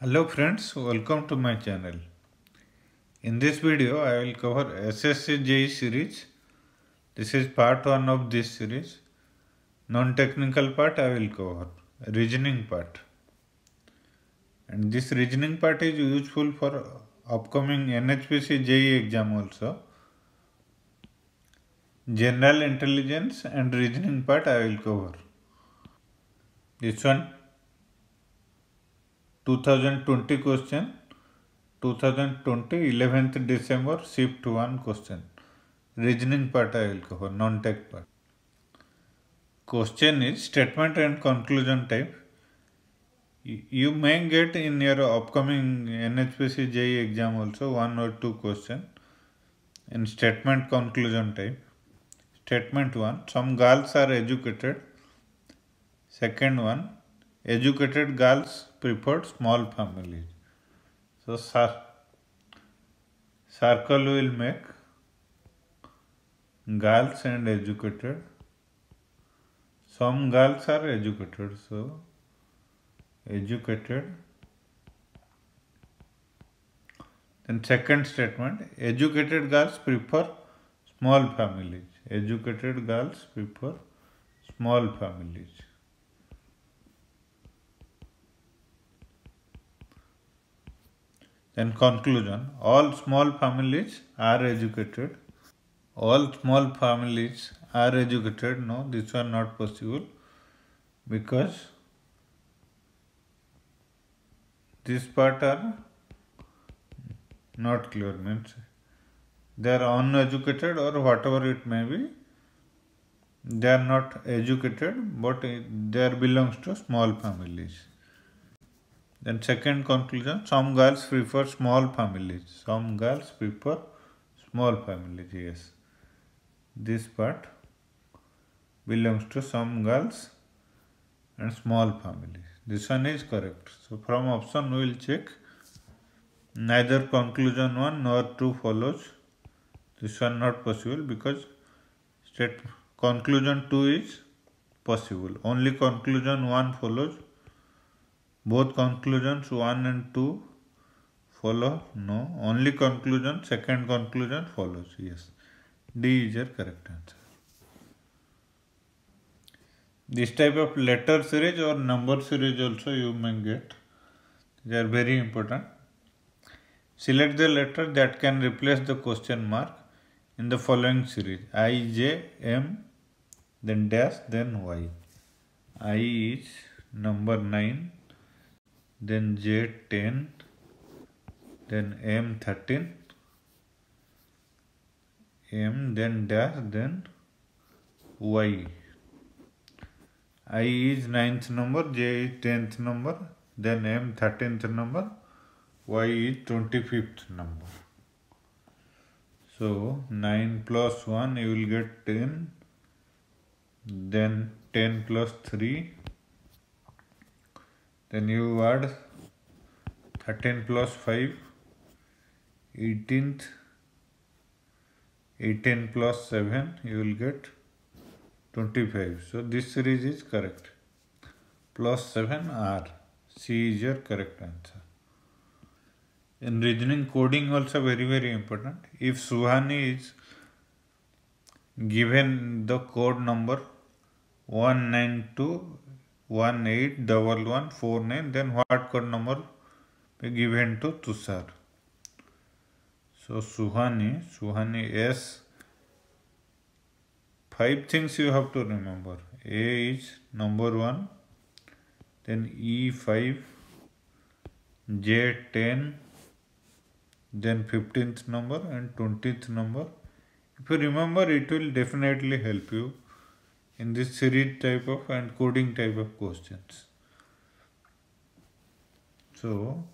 Hello friends, welcome to my channel. In this video, I will cover SSC JEE series. This is part 1 of this series. Non-technical part I will cover, reasoning part. And this reasoning part is useful for upcoming NHPC JEE exam also. General intelligence and reasoning part I will cover. This one 2020 question, 2020 11th December shift 1 question. Reasoning part I will cover, non-tech part. Question is statement and conclusion type. You may get in your upcoming NHPC JEE exam also 1 or 2 question in statement conclusion type. Statement 1, some girls are educated. Second one, educated girls prefer small families. So circle will make girls and educated. Some girls are educated, so educated. Then second statement, educated girls prefer small families. Educated girls prefer small families. Then conclusion, all small families are educated. All small families are educated. No, this one not possible because this part are not clear, means they are uneducated or whatever it may be. They are not educated, but they belongs to small families. Then second conclusion, some girls prefer small families. Some girls prefer small families, yes. This part belongs to some girls and small families. This one is correct. So from option we will check. Neither conclusion 1 nor 2 follows. This one not possible because conclusion 2 is possible. Only conclusion 1 follows. Both conclusions 1 and 2 follow? No. Only conclusion, second conclusion follows. Yes. D is your correct answer. This type of letter series or number series also you may get. They are very important. Select the letter that can replace the question mark in the following series. I, J, M, then dash, then Y. I is number 9, then J 10, then M 13, M, then dash, then Y. I is 9th number, J is 10th number, then M 13th number, Y is 25th number. So 9 plus 1 you will get 10, then 10 plus 3, then you add 13 plus 5, 18th, 18 plus 7 you will get 25. So this series is correct. Plus 7 R. C is your correct answer. In reasoning, coding also very important. If Suhani is given the code number 192181149, then what code number be given to Tushar? So Suhani S. 5 things you have to remember. A is number 1, then E5, J10, then 15th number and 20th number. If you remember, it will definitely help you in this series type of and coding type of questions. So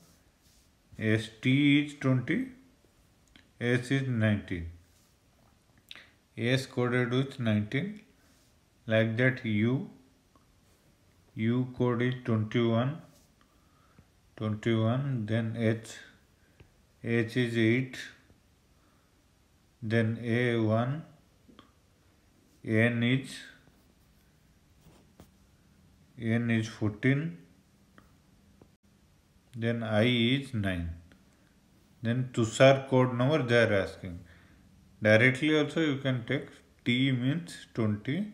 ST is 20, S is 19. S coded with 19. Like that U code is 21, then H is 8, then A1, N is 14, then I is 9. Then Tushar code number they are asking. Directly also you can take T means 20.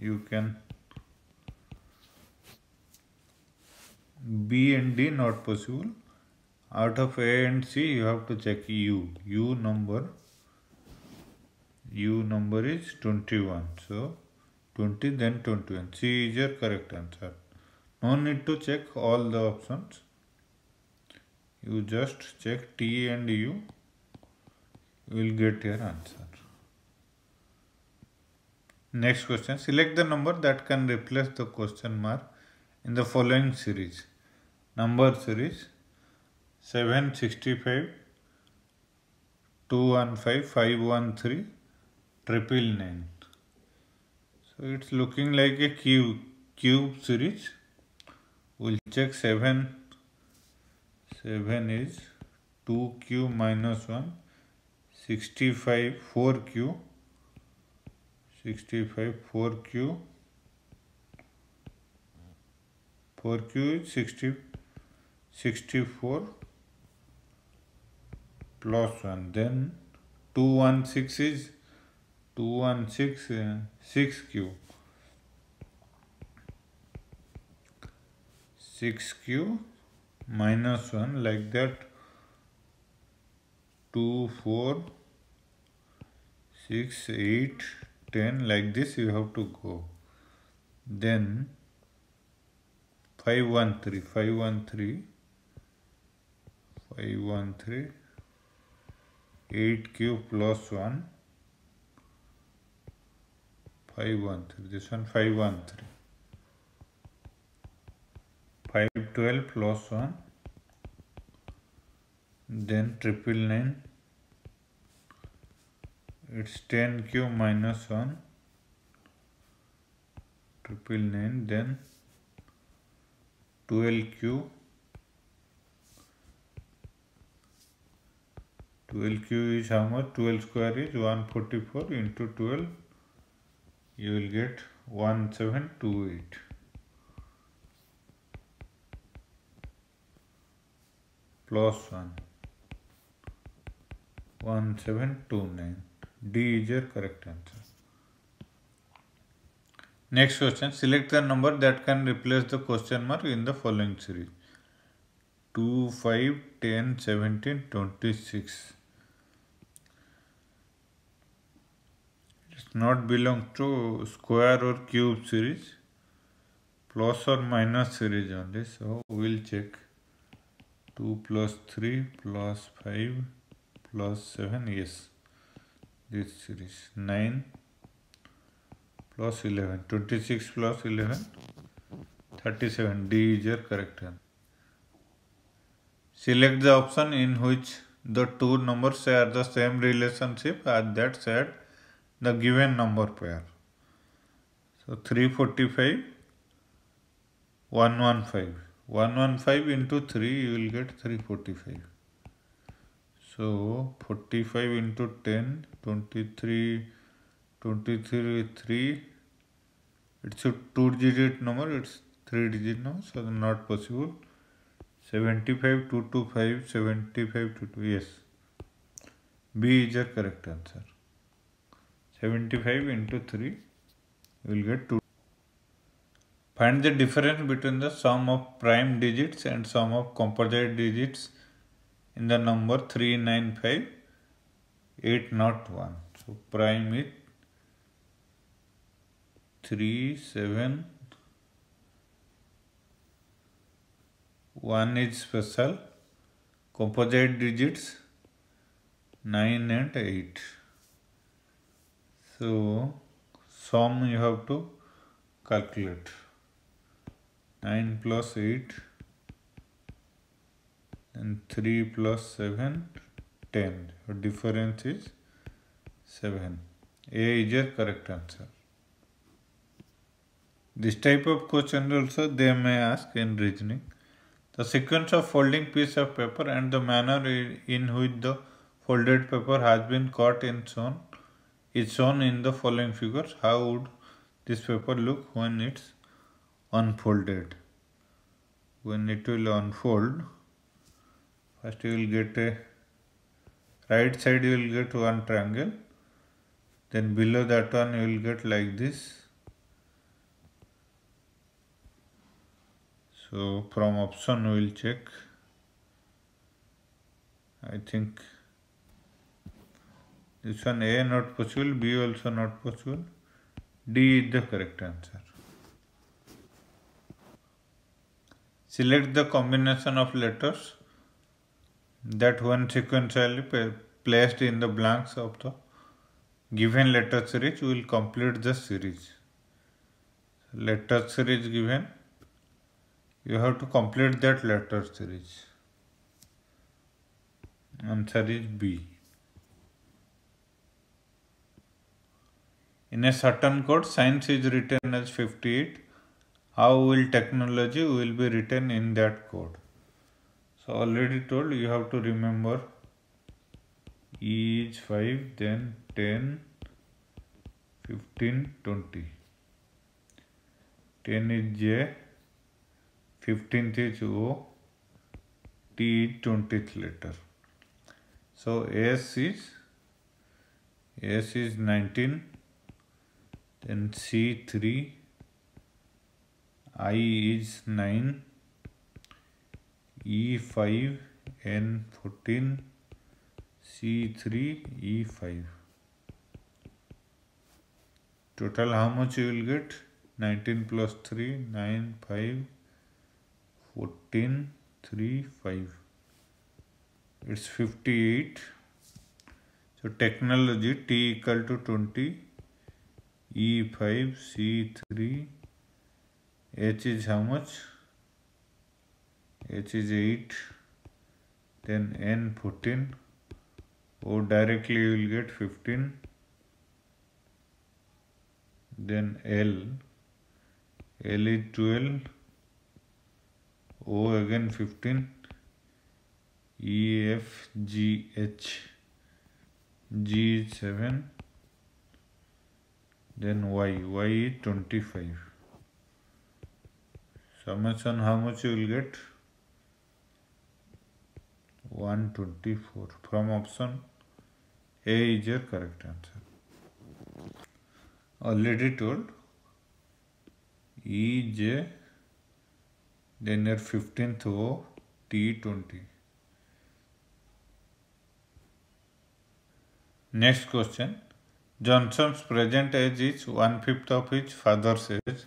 You can B and D not possible. Out of A and C you have to check U. U number is 21. So 20 then 21. C is your correct answer. No need to check all the options. You just check T and U. You will get your answer. Next question. Select the number that can replace the question mark in the following series. Number series 765, 215, 513, 999. So it's looking like a cube series. We'll check 7. 7 is 2q minus 1. 65 4q. 65 4q. 4q is 64 plus 1. Then 216 is 6q. 6q minus 1 like that. 2, 4, 6, 8, 10 like this you have to go. Then 513, 8q plus 1, 513, this one 513, 512 plus 1, then 999, it's 10q minus 1, 999, then 12q, 12q is how much? 12 square is 144 into 12, you will get 1728. Plus 1, 1729. D is your correct answer. Next question. Select the number that can replace the question mark in the following series. 2, 5, 10, 17, 26. It does not belong to square or cube series. Plus or minus series only. So we will check. 2 plus 3 plus 5 plus 7, yes, this series. 9 plus 11, 26 plus 11, 37. D is your correct answer. Select the option in which the two numbers share the same relationship as that shared the given number pair. So 345, 115. 115 into 3 you will get 345. So 45 into 10, 23, 3. It's a 2-digit number, it's 3-digit number, so not possible. 75, 225, 75, 22, yes. B is your correct answer. 75 into 3, you will get 2. Find the difference between the sum of prime digits and sum of composite digits in the number 395,801. So prime is 3, 7, 1 is special, composite digits 9 and 8. So sum you have to calculate. 9 plus 8 and 3 plus 7, 10. So difference is 7. A is your correct answer. This type of question also they may ask in reasoning. The sequence of folding piece of paper and the manner in which the folded paper has been cut and shown is shown in the following figures. How would this paper look when it's unfolded? when it will unfold, first you will get a right side, you will get one triangle, then below that one you will get like this. So from option we will check. I think this one A not possible, B also not possible, D is the correct answer. Select the combination of letters that when sequentially placed in the blanks of the given letter series will complete the series. Letter series given, you have to complete that letter series. Answer is B. In a certain code, science is written as 58. How will technology will be written in that code? So already told, you have to remember E is 5, then 10, 15, 20. 10 is J, 15th is O, T is 20th letter. So S is 19, then C 3, I is 9, E 5, N 14, C 3, E 5. Total how much you will get? 19 plus 3, 9, 5, 14, 3, 5. It's 58. So technology T equal to 20, E 5, C 3, H is how much? H is 8, then N 14, O directly you will get 15, then L is 12, O again 15, E, F, G, H, G is 7, then Y is 25. Summation how much you will get? 124. From option A is your correct answer. Already told, E, J, then your 15th O, T 20. Next question. Johnson's present age is 1/5 of his father's age.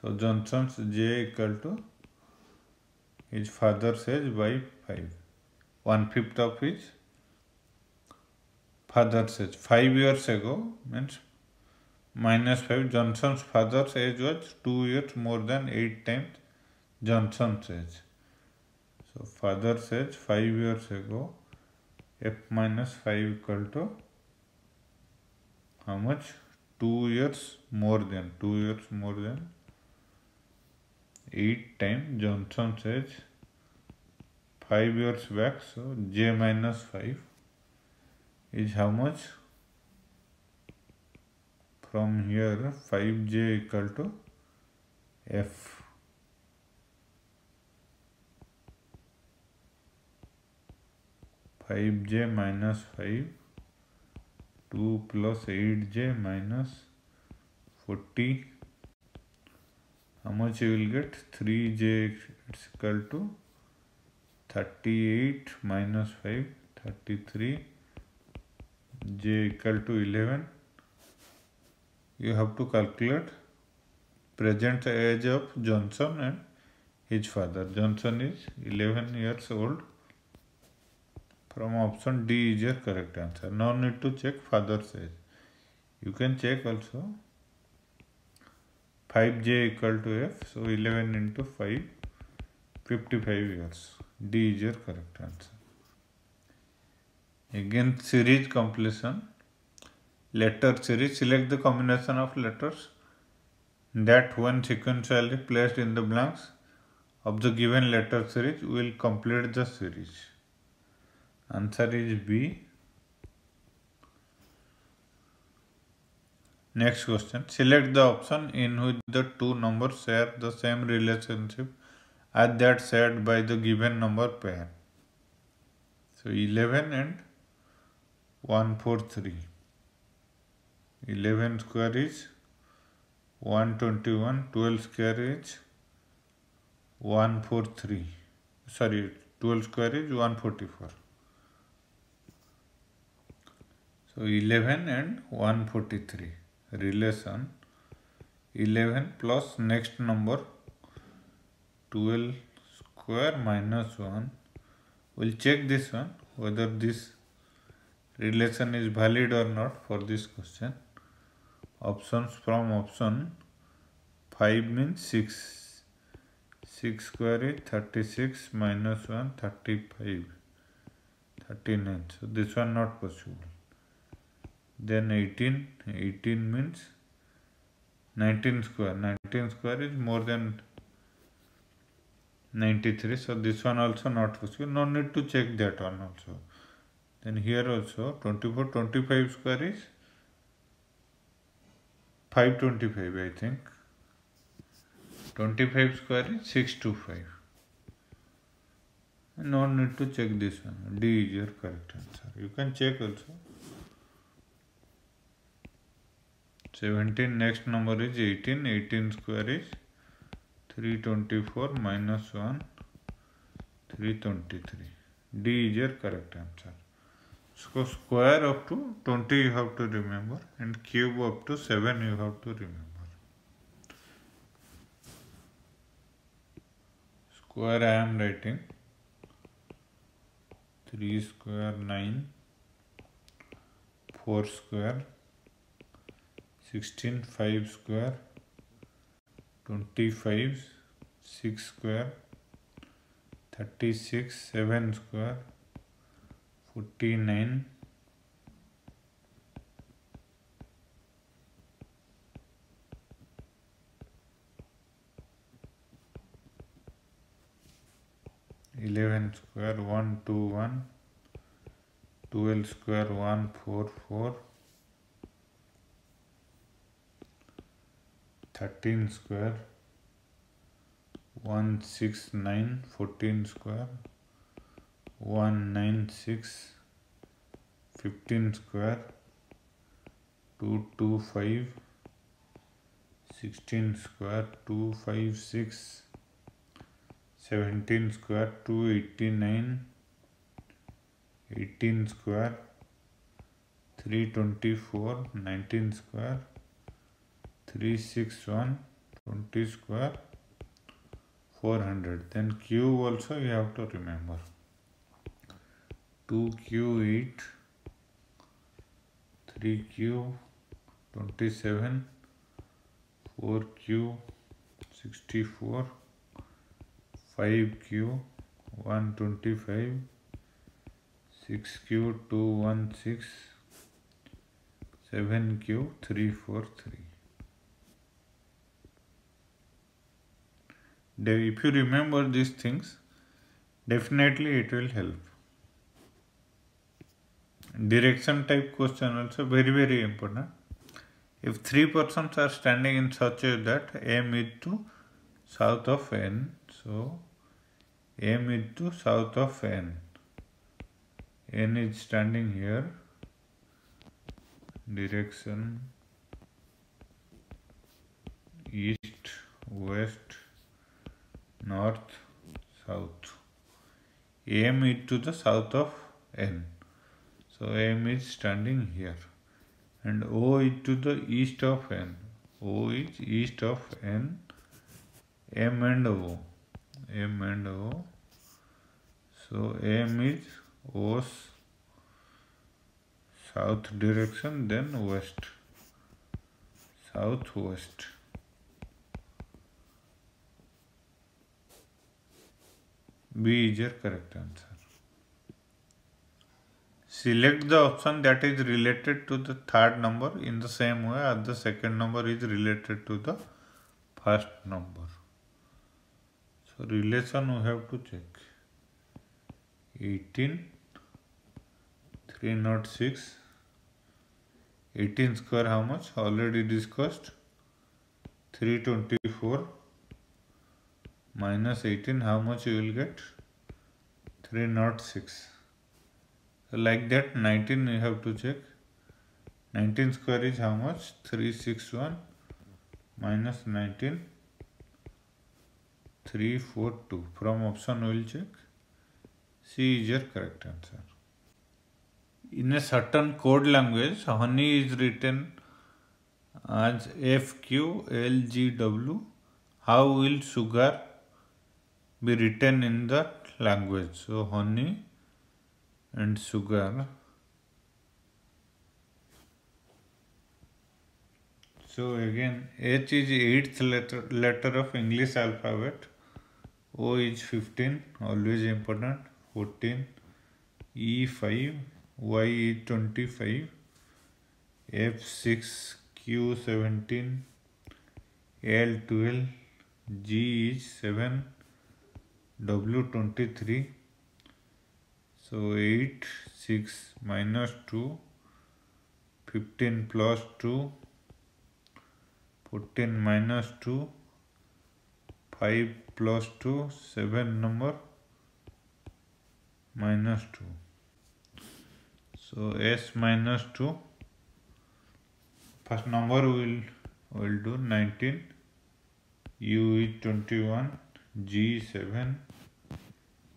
So Johnson's J equal to his father's age by 5. 1/5 of his father's age. 5 years ago means -5. Johnson's father's age was 2 years more than 8 times Johnson's age. So father's age 5 years ago, F minus 5 equal to how much? 2 years more than 8 times Johnson's age 5 years back. So J minus 5 is how much? From here 5J equal to F. 5J minus 5, 2 plus 8J minus 40. How much you will get? 3J is equal to 38 minus 5, 33. J equal to 11. You have to calculate present age of Johnson and his father. Johnson is 11 years old. From option D is your correct answer. No need to check father's age. You can check also. 5J equal to F. So 11 into 5, 55 years. D is your correct answer. Again series completion. Letter series. Select the combination of letters that when sequentially placed in the blanks of the given letter series will complete the series. Answer is B. Next question. Select the option in which the two numbers share the same relationship as that shared by the given number pair. So 11 and 143. 11 square is 121, 12 square is 143. Sorry, 12 square is 144. So 11 and 143 relation 11 plus next number 12 square minus 1. We'll check this one whether this relation is valid or not for this question. Options from option 5 means 6. 6 square is 36 minus 1 35 39. So this one not possible. Then 18 means 19 square. 19 square is more than 93. So this one also not possible. No need to check that one also. Then here also 24 25 square is 525 I think. 25 square is 625. No need to check this one. D is your correct answer. You can check also. 17 next number is 18. 18 square is 324 minus 1 323. D is your correct answer. So square up to 20 you have to remember and cube up to 7 you have to remember. Square I am writing 3 square 9, 4 square 16, 5 square 25, 6 square 36, 7 square 49, 11 square 121, 12 square 144, 13 square 169, 14 square 196, 15 square 225, 16 square 256, 17 square 289, 18 square 324, 19 square 361, 20 square 400. Then cube also you have to remember. 2 cube 8, 3 cube 27, 4 cube 64, 5 cube 125, 6 cube 216, 7 cube 343. If you remember these things, definitely it will help. Direction type question also very important. If 3 persons are standing in such a way that M is to south of N, so M is to south of N. N is standing here, direction east, west, north, south. M is to the south of N. So M is standing here. And O is to the east of N. O is east of N. M and O. M and O. So M is O's south direction, then west. Southwest. B is your correct answer. Select the option that is related to the third number in the same way as the second number is related to the first number. So relation we have to check. 18, 306, 18 square how much? Already discussed. 324, minus 18, how much you will get? 306. So like that 19 you have to check. 19 square is how much? 361 minus 19, 342. From option we will check. C is your correct answer. In a certain code language, honey is written as FQLGW. How will sugar be written in that language? So honey and sugar. So again, H is 8th letter of English alphabet. O is 15, always important. 14. E 5. Y is 25. F 6. Q 17. L 12. G is 7. W 23. So 8, 6 minus 2. 15 plus 2. 14 minus 2. 5 plus 2, 7 number minus 2. So S minus 2. First number we will do 19. U is 21. G 7.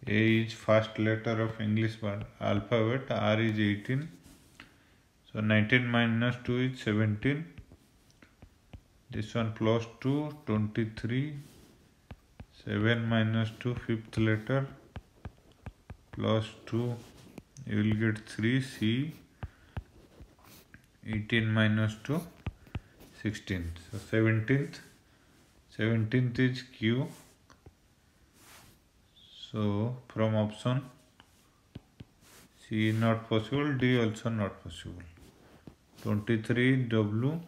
A is first letter of English alphabet. R is 18. So 19 minus 2 is 17. This one plus 2, 23. 7 minus 2, 5th letter, plus 2, you will get 3, C, 18 minus 2, 16. So 17th is Q. So from option C not possible, D also not possible. 23 W,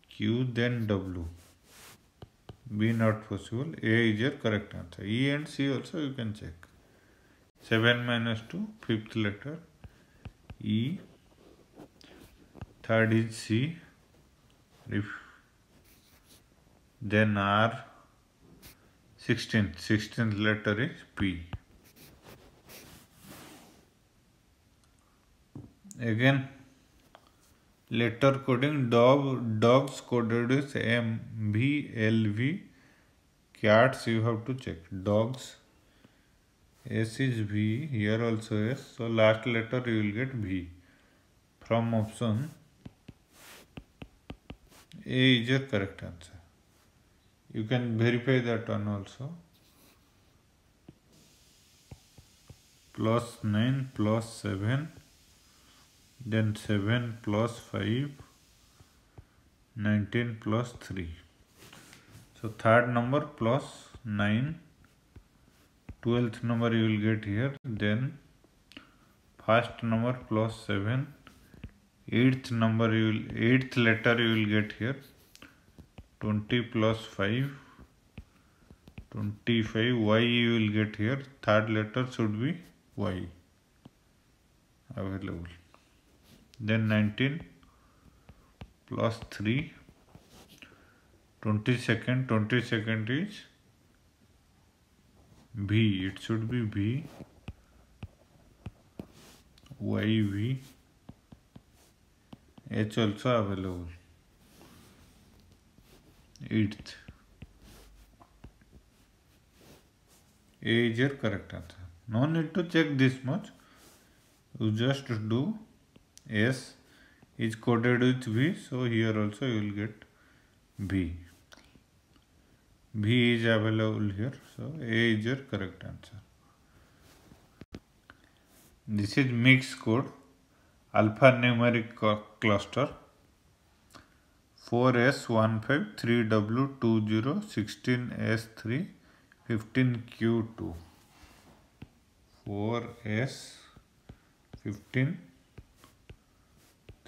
Q then W. B not possible. A is your correct answer. E and C also you can check. 7 minus 2, 5th letter. E. Third is C. Then R. 16th letter is P. Again, letter coding. Dogs coded is M, V, L, V. Cats you have to check. Dogs. S is V. Here also S. So last letter you will get V. From option A is your correct answer. You can verify that one also. Plus 9 plus 7. Then 7 plus 5. 19 plus 3. So third number plus 9. 12th number you will get here. Then first number plus 7. 8th letter you will get here. 20 plus 5. 25. Y you will get here. Third letter should be Y. Available. Then 19 plus 3. 22nd is V. It should be V. Y V. H also available. 8th. A is your correct answer. No need to check this much. You just do S is coded with V, so here also you will get V. V is available here, so A is your correct answer. This is mixed code, alphanumeric cluster. 4S15 3W20 16S3 15Q2. 4S15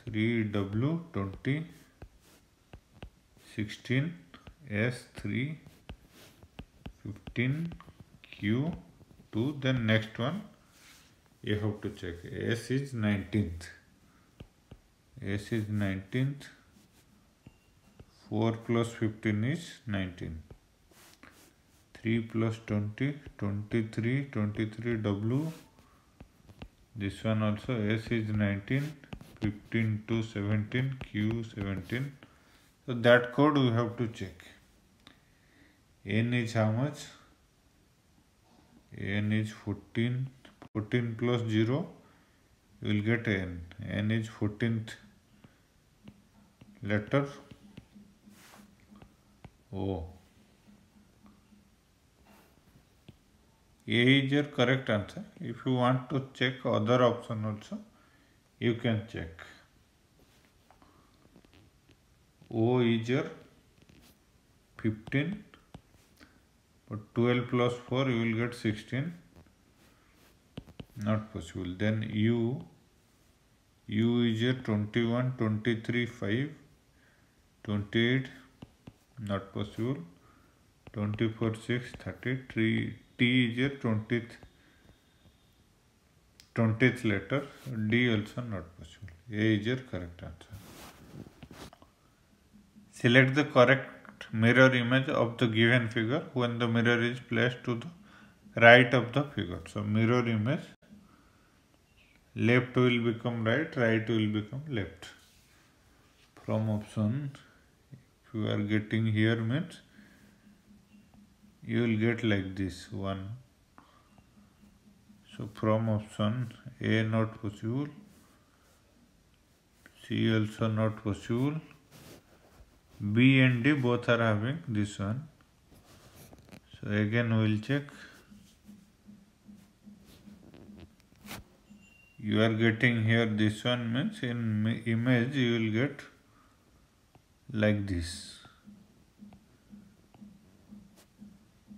3W20 16S3 15Q2. Then next one you have to check. S is 19th. S is 19th. 4 plus 15 is 19. 3 plus 20, 23, 23W. This one also S is 19, 15 to 17, Q 17. So that code we have to check. N is how much? N is 14. 14 plus 0, you will get N. N is 14th letter. O. A is your correct answer. If you want to check other option also, you can check. O is your 15, but 12 plus 4 you will get 16. Not possible. Then U is your 21, 23, 5, 28, not possible. 24, 6, 33. T is your 20th letter. D also not possible. A is your correct answer. Select the correct mirror image of the given figure when the mirror is placed to the right of the figure. So mirror image, left will become right, right will become left. From option, if you are getting here means you will get like this one. So from option A not possible, C also not possible, B and D both are having this one. So again we will check. You are getting here this one means in image you will get like this.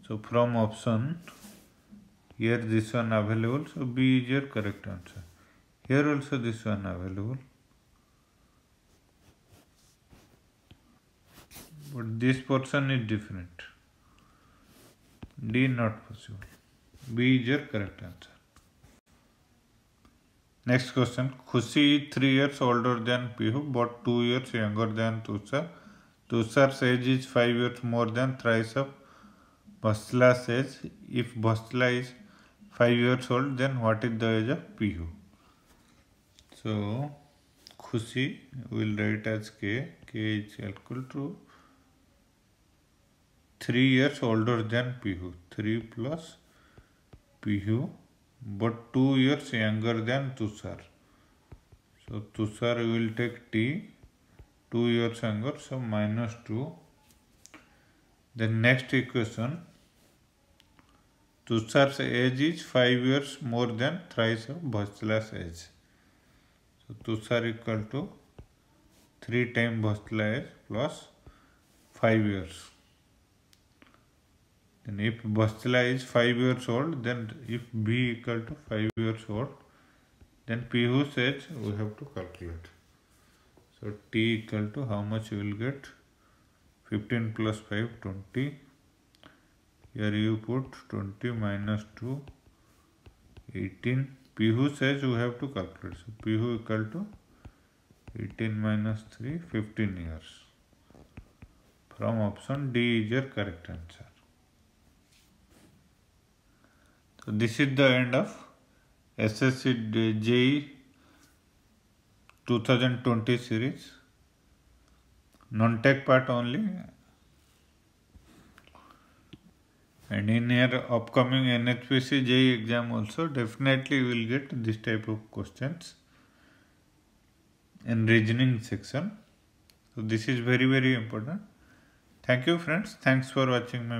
So from option, here this one available, so B is your correct answer. Here also this one available. But this portion is different. D not possible. B is your correct answer. Next question. Khushi is 3 years older than Pihu but 2 years younger than Tushar. Tushar's age is 5 years more than thrice of Bhasla's age. If Bhasla is 5 years old, then what is the age of Pihu? So, Khushi will write as K. K is equal to 3 years older than Pihu. 3 plus Pihu, but 2 years younger than Tushar. So, Tushar will take T, 2 years younger, so minus 2. Then next equation, Tushar's age is 5 years more than thrice of Bhasla's age. So Tushar equal to 3 times Bhasla age plus 5 years. Then if Bhasla is 5 years old, then if B equal to 5 years old, then Pihu's age we have to calculate. So T equal to how much you will get? 15 plus 5, 20. Here you put 20 minus 2, 18. Pihu's age we have to calculate. So Pihu equal to 18 minus 3, 15 years. From option D is your correct answer. So this is the end of SSC JEE 2020 series. Non-tech part only. And in your upcoming NHPC JEE exam also, definitely you will get this type of questions in reasoning section. So this is very, very important. Thank you friends. Thanks for watching my video.